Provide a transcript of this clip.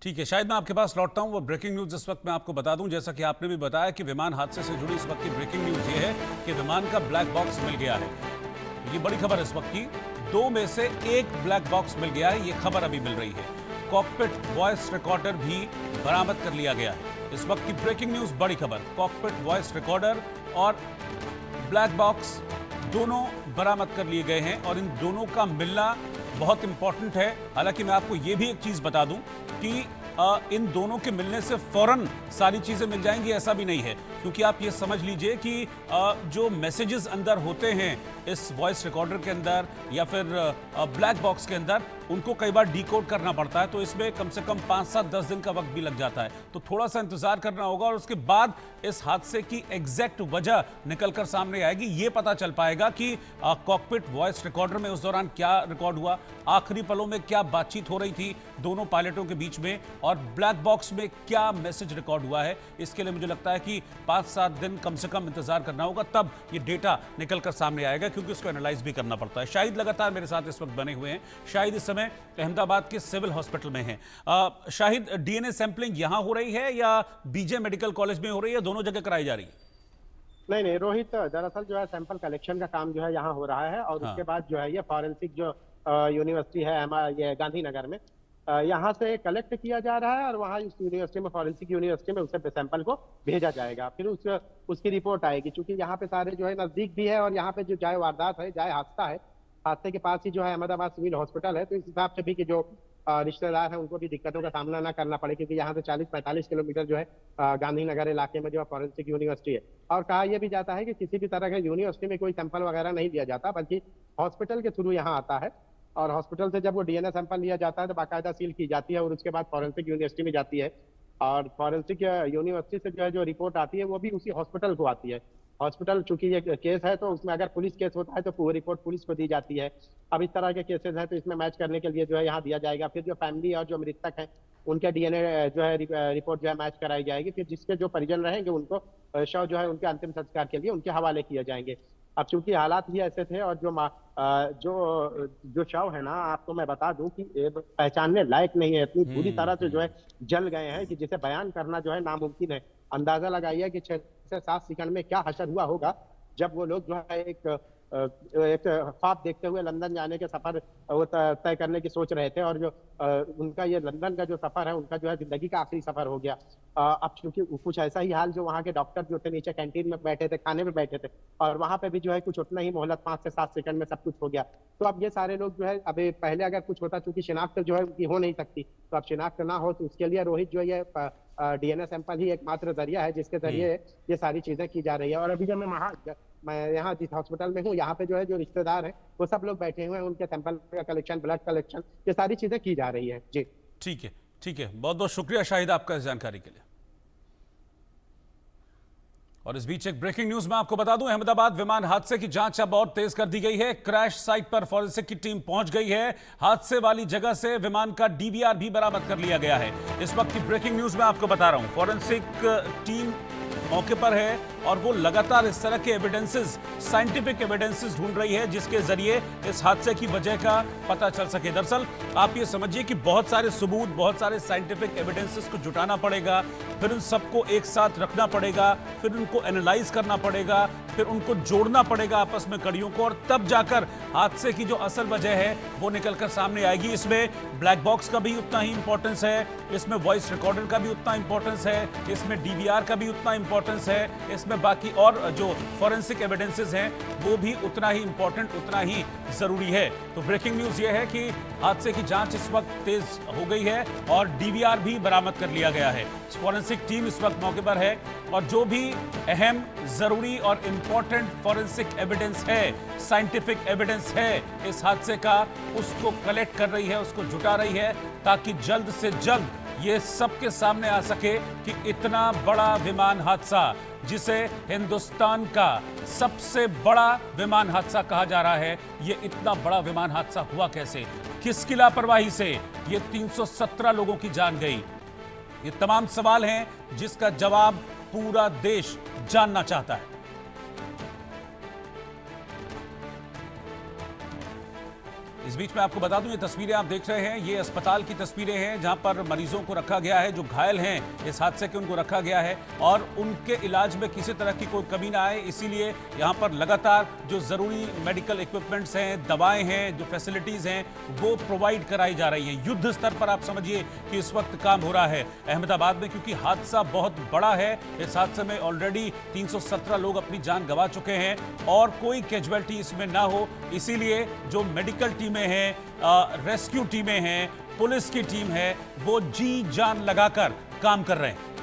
ठीक है, शायद मैं आपके पास लौटता हूं। वो ब्रेकिंग न्यूज इस वक्त मैं आपको बता दूं, जैसा कि आपने भी बताया कि विमान हादसे से जुड़ी इस वक्त की ब्रेकिंग न्यूज ये है कि विमान का ब्लैक बॉक्स मिल गया है। ये बड़ी खबर इस वक्त की, दो में से एक ब्लैक बॉक्स मिल गया है, ये खबर अभी मिल रही है। कॉकपिट वॉइस रिकॉर्डर भी बरामद कर लिया गया है। इस वक्त की ब्रेकिंग न्यूज, बड़ी खबर, कॉकपिट वॉइस रिकॉर्डर और ब्लैक बॉक्स दोनों बरामद कर लिए गए हैं और इन दोनों का मिलना बहुत इंपॉर्टेंट है। हालांकि मैं आपको यह भी एक चीज बता दूं कि इन दोनों के मिलने से फौरन सारी चीजें मिल जाएंगी, ऐसा भी नहीं है, क्योंकि आप ये समझ लीजिए कि जो मैसेजेस अंदर होते हैं इस वॉइस रिकॉर्डर के अंदर या फिर ब्लैक बॉक्स के अंदर, उनको कई बार डिकोड करना पड़ता है, तो इसमें कम से कम 5, 7, 10 दिन का वक्त भी लग जाता है। तो थोड़ा सा इंतजार करना होगा और उसके बाद इस हादसे की एग्जैक्ट वजह निकलकर सामने आएगी। ये पता चल पाएगा कि कॉकपिट वॉइस रिकॉर्डर में उस दौरान क्या रिकॉर्ड हुआ, आखिरी पलों में क्या बातचीत हो रही थी दोनों पायलटों के बीच में, और ब्लैक बॉक्स में क्या मैसेज रिकॉर्ड हुआ है। इसके लिए मुझे लगता है कि 5-7 दिन कम से कम इंतजार करना होगा, तब ये डेटा निकलकर सामने आएगा, क्योंकि उसको एनालाइज भी करना पड़ता है। शाहिद लगातार मेरे साथ इस वक्त बने हुए हैं। शाहिद इस समय अहमदाबाद के सिविल हॉस्पिटल में हैं। शाहिद, डीएनए सैंपलिंग यहां हो रही है या बीजे मेडिकल कॉलेज में हो रही है, दोनों जगह कराई जा रही है? नहीं रोहित, दरअसल जो है सैंपल कलेक्शन का काम जो है यहाँ हो रहा है और हाँ। उसके बाद जो है ये फॉरेंसिक जो यूनिवर्सिटी है ये गांधीनगर में, यहाँ से कलेक्ट किया जा रहा है और वहाँ इस यूनिवर्सिटी में, फॉरेंसिक यूनिवर्सिटी में उसे सैंपल को भेजा जाएगा। फिर उसकी रिपोर्ट आएगी, क्योंकि यहाँ पे सारे जो है नजदीक भी है और यहाँ पे जो जाए वारदात है, जाए हादसा है, हादसे के पास ही जो है अहमदाबाद सिविल हॉस्पिटल है, तो इस हिसाब से भी कि जो रिश्तेदार हैं उनको भी दिक्कतों का सामना ना करना पड़े, क्योंकि यहाँ से 40-45 किलोमीटर जो है गांधीनगर इलाके में जो है फॉरेंसिक यूनिवर्सिटी है। और कहा यह भी जाता है कि किसी भी तरह के यूनिवर्सिटी में कोई सैंपल वगैरह नहीं लिया जाता, बल्कि हॉस्पिटल के थ्रू यहाँ आता है और हॉस्पिटल से जब वो डीएनए सैंपल लिया जाता है तो बाकायदा सील की जाती है और उसके बाद फॉरेंसिक यूनिवर्सिटी में जाती है। और फॉरेंसिक यूनिवर्सिटी से जो है जो रिपोर्ट आती है वो भी उसी हॉस्पिटल को आती है। हॉस्पिटल, चूंकि ये केस है तो उसमें अगर पुलिस केस होता है तो पूरी रिपोर्ट पुलिस को दी जाती है। अब इस तरह के केसेस हैं तो इसमें मैच करने के लिए जो है यहाँ दिया जाएगा। फिर जो फैमिली और जो मृतक हैं उनके डीएनए जो है रिपोर्ट जो है मैच कराई जाएगी। फिर जिसके जो परिजन रहेंगे उनको शव जो है उनके अंतिम संस्कार के लिए उनके हवाले किए जाएंगे। अब चूंकि हालात ही ऐसे थे और जो शव है ना, आपको मैं बता दूं कि पहचानने लायक नहीं है, इतनी बुरी तरह से जो है जल गए हैं कि जिसे बयान करना जो है नामुमकिन है। अंदाजा लगाइए कि 6 से 7 सेकंड में क्या हशर हुआ होगा जब वो लोग जो है एक ख्वाब देखते हुए लंदन जाने के सफर वो तय करने की सोच रहे थे, और जो उनका ये लंदन का जो सफर है उनका जो है जिंदगी का आखिरी सफर हो गया। अब चूंकि कुछ ऐसा ही हाल जो वहाँ के डॉक्टर जो थे नीचे कैंटीन में बैठे थे, खाने में बैठे थे, और वहां पे भी जो है कुछ उतना ही मोहलत, 5 से 7 सेकंड में सब कुछ हो गया। तो अब ये सारे लोग जो है, अभी पहले अगर कुछ होता, चूंकि शिनाख्त जो है उनकी हो नहीं सकती, तो अब शिनाख्त ना हो तो उसके लिए रोहित जो ये डीएनए सैंपल ही एकमात्र जरिया है जिसके जरिए ये सारी चीजें की जा रही है। और अभी जब मैं यहाँ जिस हॉस्पिटल में हूँ, यहाँ पे जो है जो रिश्तेदार हैं वो सब लोग बैठे हुए हैं, उनके सैंपल का कलेक्शन, ब्लड कलेक्शन, ये सारी चीजें की जा रही है। जी ठीक है, ठीक है, बहुत बहुत शुक्रिया शाहिद आपका इस जानकारी के लिए। और इस बीच एक ब्रेकिंग न्यूज में आपको बता दूं, अहमदाबाद विमान हादसे की जांच अब और तेज कर दी गई है। क्रैश साइट पर फॉरेंसिक की टीम पहुंच गई है। हादसे वाली जगह से विमान का डीवीआर भी बरामद कर लिया गया है। इस वक्त की ब्रेकिंग न्यूज में आपको बता रहा हूं, फॉरेंसिक टीम मौके पर है और वो लगातार इस तरह के एविडेंसेस, साइंटिफिक एविडेंसेस ढूंढ रही है जिसके जरिए इस हादसे की वजह का पता चल सके। दरअसल आप ये समझिए कि बहुत सारे सबूत, बहुत सारे साइंटिफिक एविडेंसेस को जुटाना पड़ेगा, फिर उन सबको एक साथ रखना पड़ेगा, फिर उनको एनालाइज करना पड़ेगा, फिर उनको जोड़ना पड़ेगा आपस में कड़ियों को, और तब जाकर हादसे की जो असल वजह है वो निकलकर सामने आएगी। इसमें ब्लैक बॉक्स का भी उतना ही इंपॉर्टेंस है, इसमें वॉइस रिकॉर्डर का भी उतना इंपॉर्टेंस है, इसमें डीवीआर का भी उतना इंपॉर्टेंस है, इसमें बाकी और जो फॉरेंसिक एविडेंसेस हैं वो भी उतना ही इंपॉर्टेंट, उतना ही जरूरी है। तो ब्रेकिंग न्यूज ये है कि हादसे की जांच इस वक्त तेज हो गई है और डीवीआर भी बरामद कर लिया गया है। फॉरेंसिक टीम इस वक्त मौके पर है और जो भी अहम, जरूरी और इंपॉर्टेंट फॉरेंसिक एविडेंस है, साइंटिफिक एविडेंस है इस हादसे का, उसको कलेक्ट कर रही है, उसको जुटा रही है, ताकि जल्द से जल्द ये सबके सामने आ सके कि इतना बड़ा विमान हादसा, जिसे हिंदुस्तान का सबसे बड़ा विमान हादसा कहा जा रहा है, ये इतना बड़ा विमान हादसा हुआ कैसे, किसकी लापरवाही से ये 317 लोगों की जान गई। ये तमाम सवाल हैं जिसका जवाब पूरा देश जानना चाहता है। इस बीच में आपको बता दूं, ये तस्वीरें आप देख रहे हैं, ये अस्पताल की तस्वीरें हैं जहां पर मरीजों को रखा गया है, जो घायल हैं इस हादसे के, उनको रखा गया है और उनके इलाज में किसी तरह की कोई कमी ना आए, इसीलिए यहां पर लगातार जो जरूरी मेडिकल इक्विपमेंट्स हैं, दवाएं हैं, जो फैसिलिटीज हैं, वो प्रोवाइड कराई जा रही है। युद्ध स्तर पर आप समझिए कि इस वक्त काम हो रहा है अहमदाबाद में, क्योंकि हादसा बहुत बड़ा है। इस हादसे में ऑलरेडी 317 लोग अपनी जान गंवा चुके हैं और कोई कैजुअलिटी इसमें ना हो, इसीलिए जो मेडिकल टीमें हैं, रेस्क्यू टीमें हैं, पुलिस की टीम है, वो जी जान लगाकर काम कर रहे हैं।